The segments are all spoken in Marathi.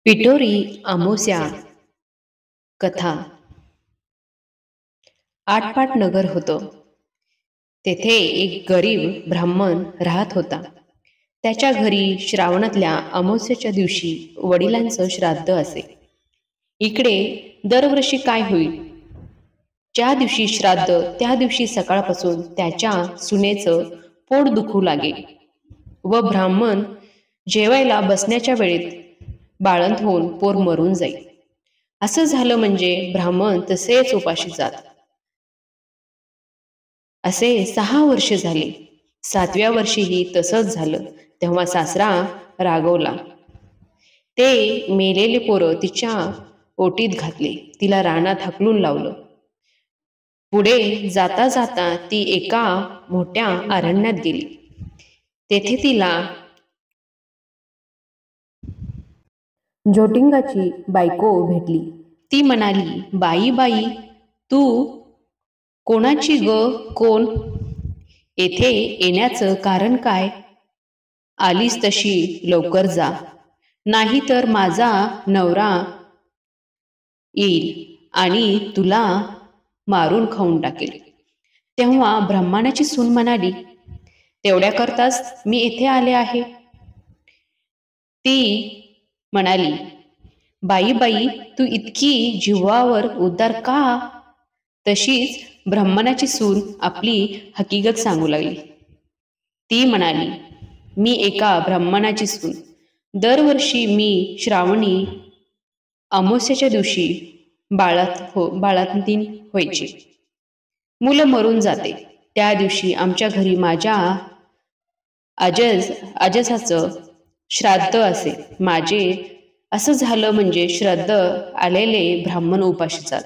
पिठोरी अमावास्या कथा. आटपाट नगर होतं. तेथे एक गरीब ब्राह्मण राहत होता. त्याच्या घरी श्रावणातल्या अमावास्येच्या दिवशी वडिलांचं श्राद्ध असे. इकडे दरवर्षी काय होईल? ज्या दिवशी श्राद्ध त्या दिवशी सकाळपासून त्याच्या सुनेचं पोट दुखू लागे व ब्राह्मण जेवायला बसण्याच्या वेळेत बाळंत होऊन पोर मरून जाईल. असं झालं म्हणजे ब्राह्मण तसेच उपाशी जात. असे 6 वर्ष झाले. 7व्या वर्षीही तसंच झालं. तेव्हा सासरा रागवला. ते मेलेले पोरं तिच्या ओटीत घातले. तिला रानात हाकलून लावलं. पुढे जाता जाता ती एका मोठ्या अरण्यात गेली. तेथे तिला जोटिंगाची बायको भेटली. ती म्हणाली, बाई बाई, तू कोणाची ग? कोण? येथे येण्याचं कारण काय? आलीस तशी लवकर जा, नाही तर माझा नवरा येईल आणि तुला मारून खाऊन टाकेल. तेव्हा ब्राह्मणाची सून म्हणाली, तेवढ्याकरताच मी येथे आले आहे. ती म्हणाली, बाई बाई, तू इतकी जीवावर उदार का? तशीच ब्राह्मणाची सून आपली हकीकत सांगू लागली. ती म्हणाली, मी एका ब्राह्मणाची सून. दरवर्षी मी श्रावणी अमावास्येच्या दिवशी बाळंतीण व्हायची. मुलं मरून जाते. त्या दिवशी आमच्या घरी माझ्या अजसाचं श्राद्ध असे. माझे असं झालं म्हणजे श्राद्ध आलेले ब्राह्मण उपाशी जात.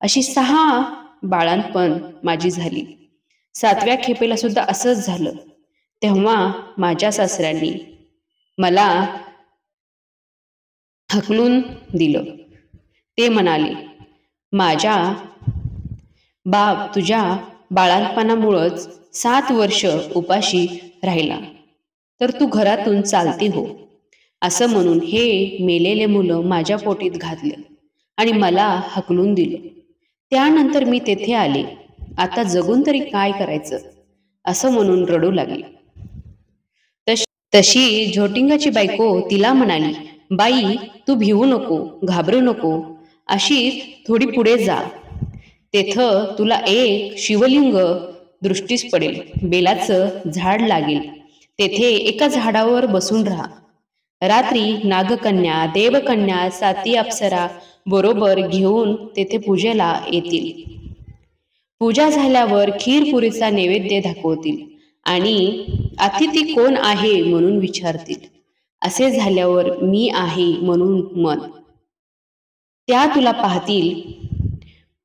अशी 6 बाळंतपण माझी झाली. 7व्या खेपेला सुद्धा असंच झालं. तेव्हा माझ्या सासऱ्यांनी मला हकलून दिलं. ते म्हणाले, माझ्या बाप तुझ्या बाळंतपणामुळंच 7 वर्ष उपाशी राहिला, तर तू घरातून चालती हो. असं म्हणून हे मेलेले मुलं माझ्या पोटीत घातलं आणि मला हकलून दिलं. त्यानंतर मी तेथे आले. आता जगून तरी काय करायचं? असं म्हणून रडू लागली. तशी झोटिंगाची बायको तिला म्हणाली, बाई, तू भिवू नको, घाबरू नको. अशी थोडी पुढे जा. तेथं तुला एक शिवलिंग दृष्टीस पडेल. बेलाचं झाड लागेल. तेथे एका झाडावर बसून राहा. रात्री नागकन्या, देवकन्या, 7 अप्सरा बरोबर घेऊन तेथे पूजेला येतील. पूजा झाल्यावर खीरपुरीचा नैवेद्य दाखवतील आणि अतिथी कोण आहे म्हणून विचारतील. असे झाल्यावर मी आहे म्हणून म्हण. त्या तुला पाहतील.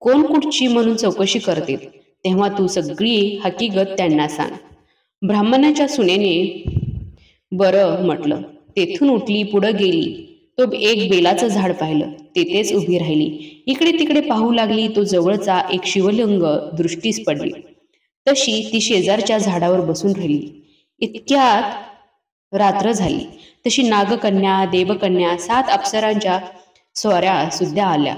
कोण कुठची म्हणून चौकशी करतील. तेव्हा तू सगळी हकीकत त्यांना सांग. ब्राह्मणाच्या सुनेने बरं म्हटलं. तेथून उठली, पुढं गेली. तो एक बेलाचं झाड पाहिलं. तेथेच उभी राहिली. इकडे तिकडे पाहू लागली. तो जवळचा एक शिवलिंग दृष्टीस पडली. तशी ती शेजारच्या झाडावर बसून राहिली. इतक्यात रात्र झाली. तशी नागकन्या, देवकन्या, 7 अप्सरांच्या स्वाऱ्या सुद्धा आल्या.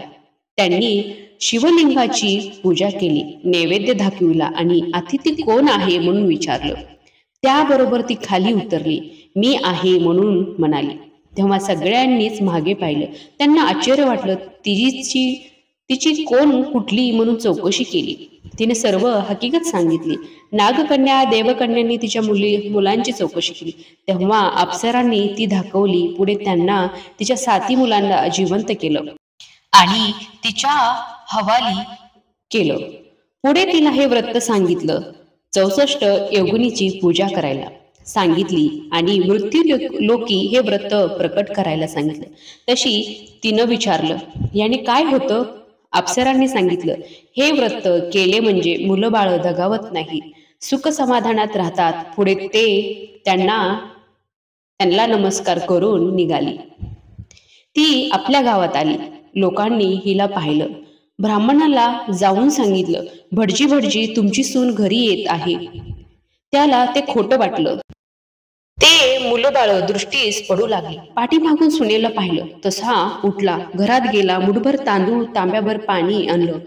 त्यांनी शिवलिंगाची पूजा केली, नैवेद्य दाखविला आणि अतिथी कोण आहे म्हणून विचारलं. त्याबरोबर ती खाली उतरली. मी आहे म्हणून म्हणाली. तेव्हा सगळ्यांनीच मागे पाहिलं. त्यांना आश्चर्य वाटलं. तिची कोण कुठली म्हणून चौकशी केली. तिने सर्व हकीकत सांगितली. नागकन्या, देवकन्यांनी तिच्या मुलांची चौकशी केली. तेव्हा अप्सरांनी ती दाखवली. पुढे त्यांना तिच्या 7 मुलांना जिवंत केलं आणि तिच्या हवाली केलं. पुढे तिला हे व्रत सांगितलं. 64 योगिनीची पूजा करायला सांगितली आणि मृत्यू लोकी हे व्रत प्रकट करायला सांगितलं. तशी तिनं विचारलं, याने काय होतं? अप्सरांनी सांगितलं, हे व्रत केले म्हणजे मुलं बाळ दगावत नाही, सुख समाधानात राहतात. पुढे त्यांना नमस्कार करून निघाली. ती आपल्या गावात आली. लोकांनी हिला पाहिलं. ब्राह्मणाला जाऊन सांगितलं, भटजी भटजी, तुमची सून घरी येत आहे. त्याला ते खोटं वाटलं. ते मुलं बाळ दृष्टीस पडू लागली. पाठीमागून सुनेला पाहिलं तसा उठला, घरात गेला, मुठभर तांदूळ तांब्याभर पाणी आणलं.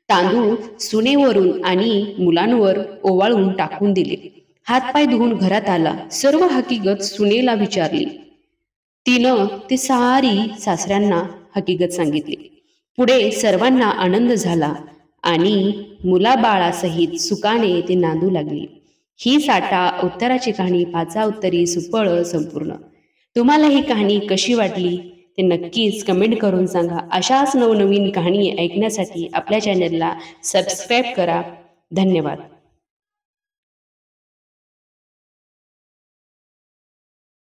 तांदूळ सुनेवरून आणि मुलांवर ओवाळून टाकून दिले. हातपाय धुवून घरात आला. सर्व हकीकत सुनेला विचारली. तिनं ती सारी सासऱ्यांना हकीकत सांगितली. पुढे सर्वांना आनंद झाला आणि मुलाबाळासहित सुखाने ती नांदू लागली. ही साठा उत्तराची कहाणी पाचा उत्तरी सुफळ संपूर्ण. तुम्हाला ही कहाणी कशी वाटली ते नक्कीच कमेंट करून सांगा. अशाच नवनवीन कहाणी ऐकण्यासाठी आपल्या चॅनलला सबस्क्राईब करा. धन्यवाद.